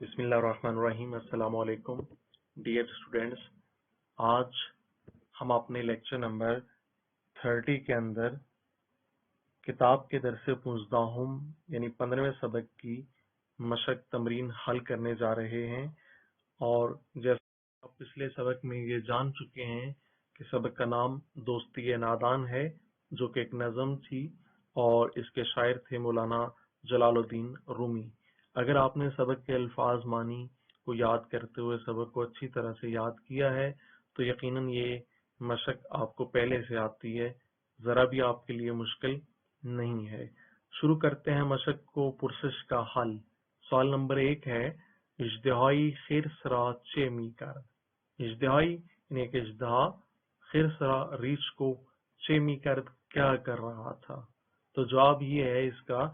بسم اللہ الرحمن الرحیم۔ السلام علیکم ڈیئر اسٹوڈینٹس، آج ہم اپنے لیکچر نمبر 30 کے اندر کتاب کے درس 15 یعنی 15ویں سبق کی مشق تمرین حل کرنے جا رہے ہیں۔ اور جیسے آپ پچھلے سبق میں یہ جان چکے ہیں کہ سبق کا نام دوستی نادان ہے، جو کہ ایک نظم تھی اور اس کے شاعر تھے مولانا جلال الدین رومی۔ اگر آپ نے سبق کے الفاظ معنی کو یاد کرتے ہوئے سبق کو اچھی طرح سے یاد کیا ہے تو یقیناً یہ مشق آپ کو پہلے سے آتی ہے، ذرا بھی آپ کے لیے مشکل نہیں ہے۔ شروع کرتے ہیں مشق کو۔ پرسش کا حل۔ سوال نمبر 1 ہے، اژدہائی خرسرا چے می کرد۔ اژدہائی یعنی ایک اژدہا خرسرا ریچھ کو چے می کرد کیا کر رہا تھا؟ تو جواب یہ ہے اس کا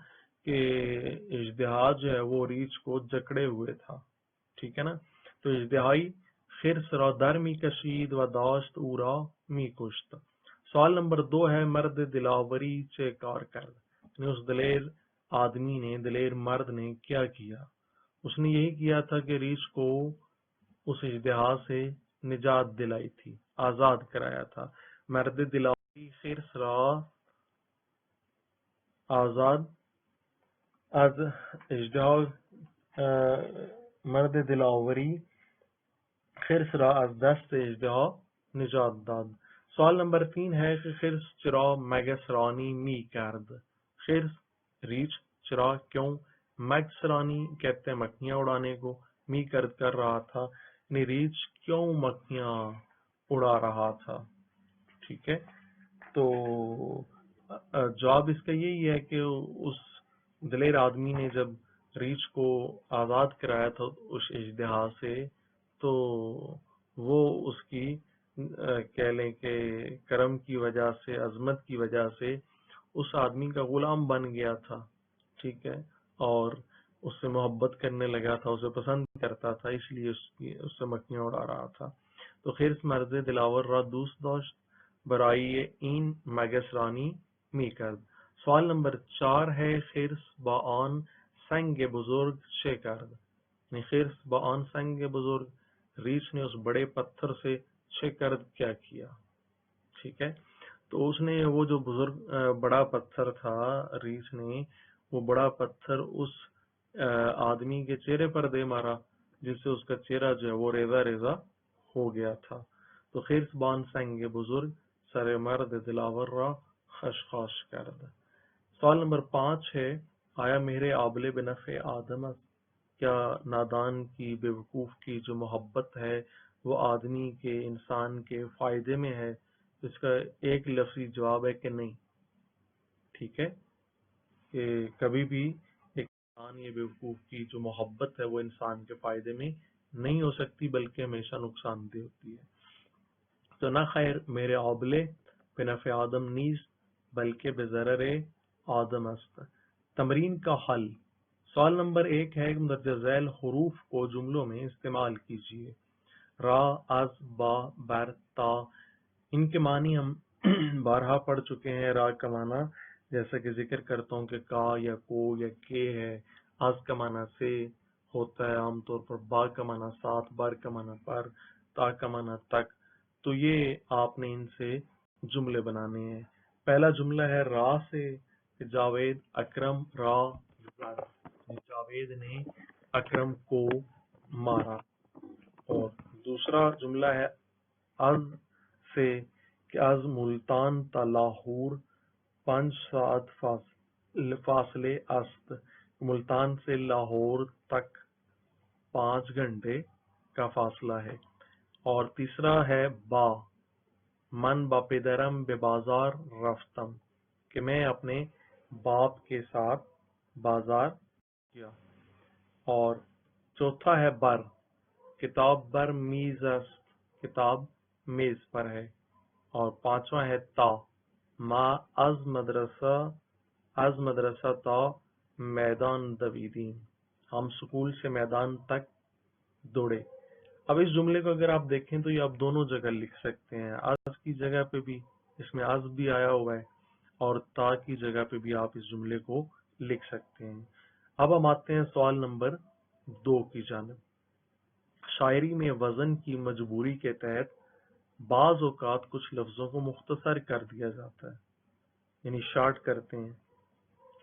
کہ اژدہا جو ہے وہ ریچھ کو جکڑے ہوئے تھا، ٹھیک ہے نا۔ تو اژدہائی خرسرا در می کشید و داشت او را می کشت۔ سوال نمبر 2 ہے، مرد دلاوری چے کار کرد۔ یعنی اس دلیر آدمی نے، دلیر مرد نے کیا کیا؟ اس نے یہی کیا تھا کہ ریچھ کو اس اژدہا سے نجات دلائی تھی، آزاد کرایا تھا۔ مرد دلاوری خرسرا آزاد از اژدہا، مرد دلاوری خرسرا از دست اژدہا نجات داد۔ سوال نمبر 3 ہے کہ خرس چرا مگس رانی می کرد۔ خرس ریچھ چرا کیوں، مگس رانی کہتے ہیں مکھیاں اڑانے کو، می کرد کر رہا تھا، یعنی ریچھ کیوں مکھیاں اڑا رہا تھا، ٹھیک ہے۔ تو جواب اس کا یہی ہے کہ اس دلیر آدمی نے جب ریچھ کو آزاد کرایا تھا اس اژدہا سے، تو وہ اس کی کہہ لیں کہ کرم کی وجہ سے، عظمت کی وجہ سے اس آدمی کا غلام بن گیا تھا، ٹھیک ہے، اور اس سے محبت کرنے لگا تھا، اسے پسند کرتا تھا، اس لیے اس سے مکھیاں اڑا رہا تھا۔ تو خرس مرد دلاور را دوست داشت برائی این مگس رانی می کرد۔ سوال نمبر 4 ہے، خرس با آن سنگ بزرگ چے کرد۔ خرس با آن سنگ بزرگ، ریچھ نے اس بڑے پتھر سے چے کرد کیا کیا، ٹھیک ہے۔ تو اس نے وہ جو بڑا پتھر تھا، ریچھ نے وہ بڑا پتھر اس آدمی کے چہرے پر دے مارا، جس سے اس کا چہرہ جو ہے وہ ریزہ ریزہ ہو گیا تھا۔ تو خرس بان سنگ بزرگ سر مرد دلاور را خشخاش کرد۔ سوال نمبر 5 ہے، آیا میرے آبلے بنفع آدم است۔ کیا نادان کی، بے وقوف کی جو محبت ہے وہ آدمی کے، انسان کے فائدے میں ہے؟ اس کا ایک لفظی جواب ہے کہ نہیں، ٹھیک ہے، کہ کبھی بھی ایک انسان یا بے وقوف کی جو محبت ہے وہ انسان کے فائدے میں نہیں ہو سکتی، بلکہ ہمیشہ نقصان دہ ہوتی ہے۔ تو نہ خیر میرے آبلے بنفع آدم نیز بلکہ بضرر آدم است۔ تمرین کا حل۔ سوال نمبر 1 ہے، مندرجہ ذیل حروف کو جملوں میں استعمال کیجیے۔ را، از، با، بر، تا، ان کے معنی ہم بارہا پڑھ چکے ہیں۔ را کا معنی جیسا کہ ذکر کرتا ہوں کہ کا یا کو یا کے ہے۔ از کا معنی سے ہوتا ہے عام طور پر، با کا معنی ساتھ، بر کا معنی پر، تا کا معنی تک۔ تو یہ آپ نے ان سے جملے بنانے ہیں۔ پہلا جملہ ہے را سے، کہ جاوید اکرم را زد، جاوید نے اکرم کو مارا۔ اور دوسرا جملہ ہے از سے، کہ از ملتان تا لاہور 5 ساعت فاصلے است، ملتان سے لاہور تک 5 گھنٹے کا فاصلہ ہے۔ اور تیسرا ہے با، من با پدرم بے بازار رفتم، کہ میں اپنے باپ کے ساتھ بازار کیا۔ اور چوتھا ہے بر، کتاب بر میز است، کتاب میز پر ہے۔ اور پانچواں ہے تا، ما از مدرسہ تا میدان دویدیم، ہم سکول سے میدان تک دوڑے۔ اب اس جملے کو اگر آپ دیکھیں تو یہ آپ دونوں جگہ لکھ سکتے ہیں، از کی جگہ پہ بھی اس میں از بھی آیا ہوا ہے، اور تا کی جگہ پہ بھی آپ اس جملے کو لکھ سکتے ہیں۔ اب ہم آتے ہیں سوال نمبر دو کی جانب۔ شاعری میں وزن کی مجبوری کے تحت بعض اوقات کچھ لفظوں کو مختصر کر دیا جاتا ہے، یعنی شارٹ کرتے ہیں،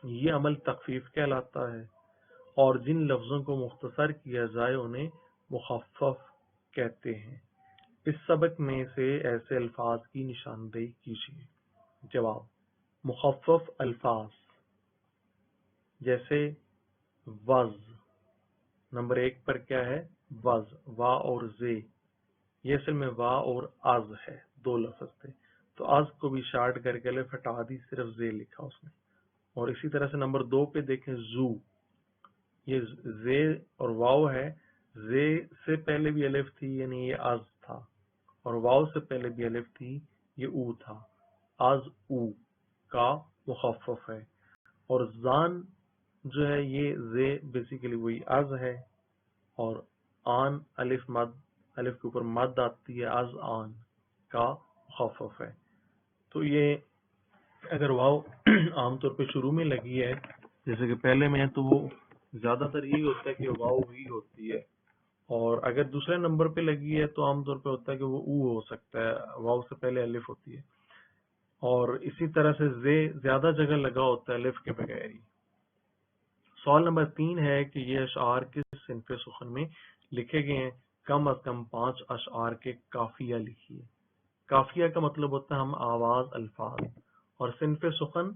یہ عمل تخفیف کہلاتا ہے، اور جن لفظوں کو مختصر کیا جائے انہیں مخفف کہتے ہیں۔ اس سبق میں سے ایسے الفاظ کی نشاندہی کیجیے۔ جواب: مخفف الفاظ جیسے وز، نمبر 1 پر کیا ہے؟ وز، وا اور زے، یہ اصل میں وا اور از ہے، دو لفظ تھے، تو از کو بھی شارٹ کر کے الف ہٹا دی، صرف زے لکھا اس نے۔ اور اسی طرح سے نمبر 2 پہ دیکھیں زو، یہ زے اور واو ہے، زے سے پہلے بھی الف تھی یعنی یہ از تھا، اور واو سے پہلے بھی الف تھی یہ او تھا، از او کا مخفف ہے۔ اور زان جو ہے یہ زے بیسیکلی وہی از ہے، اور آن الف مد، الف کے اوپر مد آتی ہے، از آن کا مخفف ہے۔ تو یہ اگر واو عام طور پہ شروع میں لگی ہے جیسے کہ پہلے میں ہے تو وہ زیادہ تر یہی ہوتا ہے کہ واو ہی ہوتی ہے، اور اگر دوسرے نمبر پہ لگی ہے تو عام طور پہ ہوتا ہے کہ وہ او ہو سکتا ہے، واو سے پہلے الف ہوتی ہے، اور اسی طرح سے زے زیادہ جگہ لگا ہوتا ہے الف کے بغیر ہی۔ سوال نمبر 3 ہے کہ یہ اشعار کس صنف سخن میں لکھے گئے ہیں؟ کم از کم 5 اشعار کے قافیہ لکھیے۔ قافیہ کا مطلب ہوتا ہے ہم آواز الفاظ، اور صنف سخن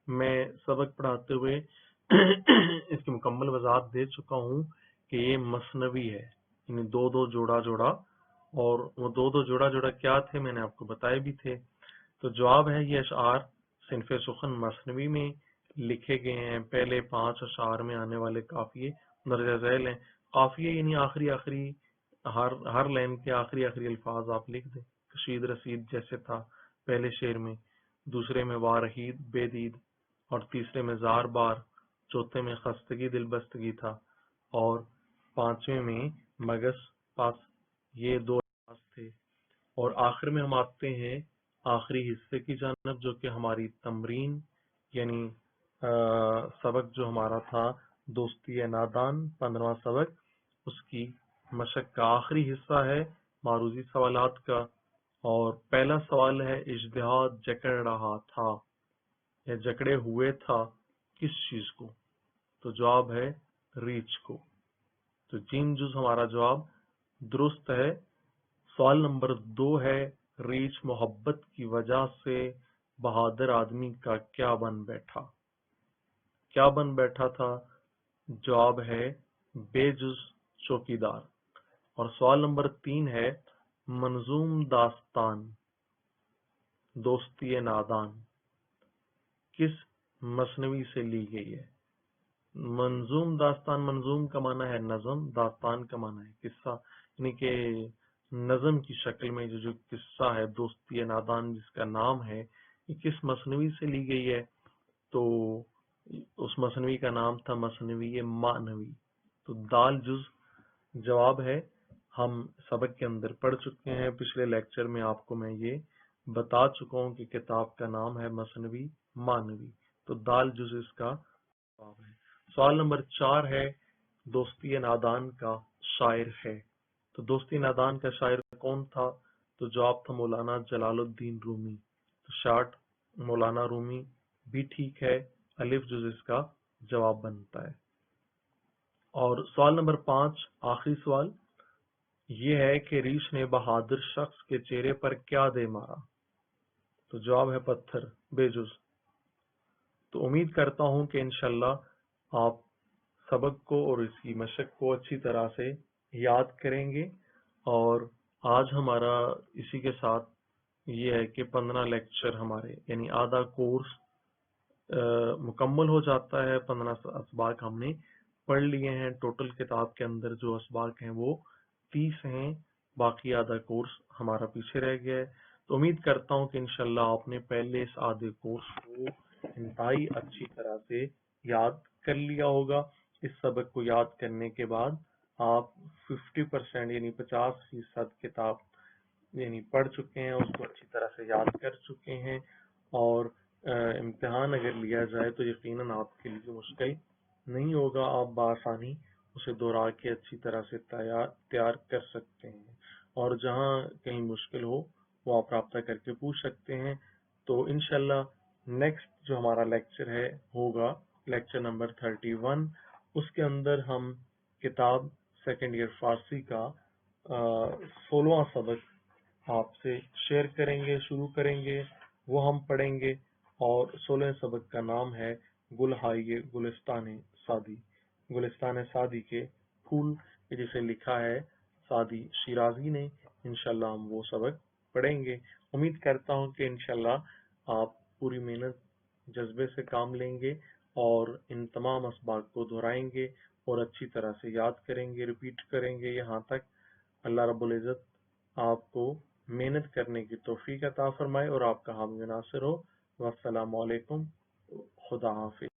میں سبق پڑھاتے ہوئے اس کی مکمل وضاحت دے چکا ہوں کہ یہ مثنوی ہے، یعنی دو دو جوڑا جوڑا، اور وہ دو دو جوڑا جوڑا کیا تھے میں نے آپ کو بتائے بھی تھے۔ تو جواب ہے یہ اشعار صنف سخن مثنوی میں لکھے گئے ہیں۔ پہلے 5 اشعار میں آنے والے قافیے درجہ ذیل ہیں۔ قافیے یعنی آخری ہر لائن کے آخری الفاظ آپ لکھ دیں۔ کشید رسید جیسے تھا پہلے شعر میں، دوسرے میں وارحید بے دید، اور تیسرے میں زار بار، چوتھے میں خستگی دل بستگی تھا، اور 5ویں میں مگس پاس، یہ 2 الفاظ تھے۔ اور آخر میں ہم آتے ہیں آخری حصے کی جانب جو کہ ہماری تمرین، یعنی سبق جو ہمارا تھا دوستی نادان 15واں سبق، اس کی مشق کا آخری حصہ ہے معروضی سوالات کا۔ اور پہلا سوال ہے اجتہاد جکڑ رہا تھا یا جکڑے ہوئے تھا کس چیز کو؟ تو جواب ہے ریچھ کو۔ تو جیم جز ہمارا جواب درست ہے۔ سوال نمبر 2 ہے ریچھ محبت کی وجہ سے بہادر آدمی کا کیا بن بیٹھا؟ کیا بن بیٹھا تھا؟ جواب ہے بے جز چوکیدار۔ اور سوال نمبر 3 ہے منظوم داستان دوستی نادان کس مثنوی سے لی گئی ہے؟ منظوم داستان، منظوم کا معنی ہے نظم، داستان کا معنی ہے قصہ، یعنی کہ نظم کی شکل میں جو قصہ ہے دوستی نادان جس کا نام ہے، یہ کس مثنوی سے لی گئی ہے؟ تو اس مثنوی کا نام تھا مثنوی معنوی۔ تو دال جز جواب ہے۔ ہم سبق کے اندر پڑھ چکے ہیں، پچھلے لیکچر میں آپ کو میں یہ بتا چکا ہوں کہ کتاب کا نام ہے مثنوی معنوی، تو دال جز اس کا جواب ہے۔ سوال نمبر 4 ہے دوستی نادان کا شاعر ہے، تو دوستی نادان کا شاعر کون تھا؟ تو جواب تھا مولانا جلال الدین رومی۔ تو شارٹ مولانا رومی بھی ٹھیک ہے، الف جز اس کا جواب بنتا ہے۔ اور سوال نمبر 5 آخری سوال یہ ہے کہ ریچھ نے بہادر شخص کے چہرے پر کیا دے مارا؟ تو جواب ہے پتھر، بے جز۔ تو امید کرتا ہوں کہ انشاءاللہ آپ سبق کو اور اس کی مشق کو اچھی طرح سے یاد کریں گے، اور آج ہمارا اسی کے ساتھ یہ ہے کہ 15 لیکچر ہمارے یعنی آدھا کورس مکمل ہو جاتا ہے۔ 15 اسباق ہم نے پڑھ لیے ہیں، ٹوٹل کتاب کے اندر جو اسباق ہیں وہ 30 ہیں، باقی آدھا کورس ہمارا پیچھے رہ گیا ہے۔ تو امید کرتا ہوں کہ انشاءاللہ آپ نے پہلے اس آدھے کورس کو انتہائی اچھی طرح سے یاد کر لیا ہوگا۔ اس سبق کو یاد کرنے کے بعد آپ 50% یعنی 50% کتاب یعنی پڑھ چکے ہیں، اس کو اچھی طرح سے یاد کر چکے ہیں، اور امتحان اگر لیا جائے تو یقیناً آپ کے لیے مشکل نہیں ہوگا، آپ بآسانی اسے دہرا کے اچھی طرح سے تیار کر سکتے ہیں، اور جہاں کہیں مشکل ہو وہ آپ رابطہ کر کے پوچھ سکتے ہیں۔ تو انشاءاللہ نیکسٹ جو ہمارا لیکچر ہوگا لیکچر نمبر 31، اس کے اندر ہم کتاب سیکنڈ ایئر فارسی کا 16واں سبق آپ سے شیئر کریں گے، شروع کریں گے، وہ ہم پڑھیں گے، اور 16ویں سبق کا نام ہے گل ہائیے گلستان سعدی، گلستان سعدی کے پھول، جسے لکھا ہے سعدی شیرازی نے۔ انشاءاللہ ہم وہ سبق پڑھیں گے۔ امید کرتا ہوں کہ انشاءاللہ آپ پوری محنت جذبے سے کام لیں گے اور ان تمام اسباق کو دہرائیں گے اور اچھی طرح سے یاد کریں گے، ریپیٹ کریں گے یہاں تک اللہ رب العزت آپ کو محنت کرنے کی توفیق عطا فرمائے اور آپ کا حامی و ناصر ہو۔ والسلام علیکم، خدا حافظ۔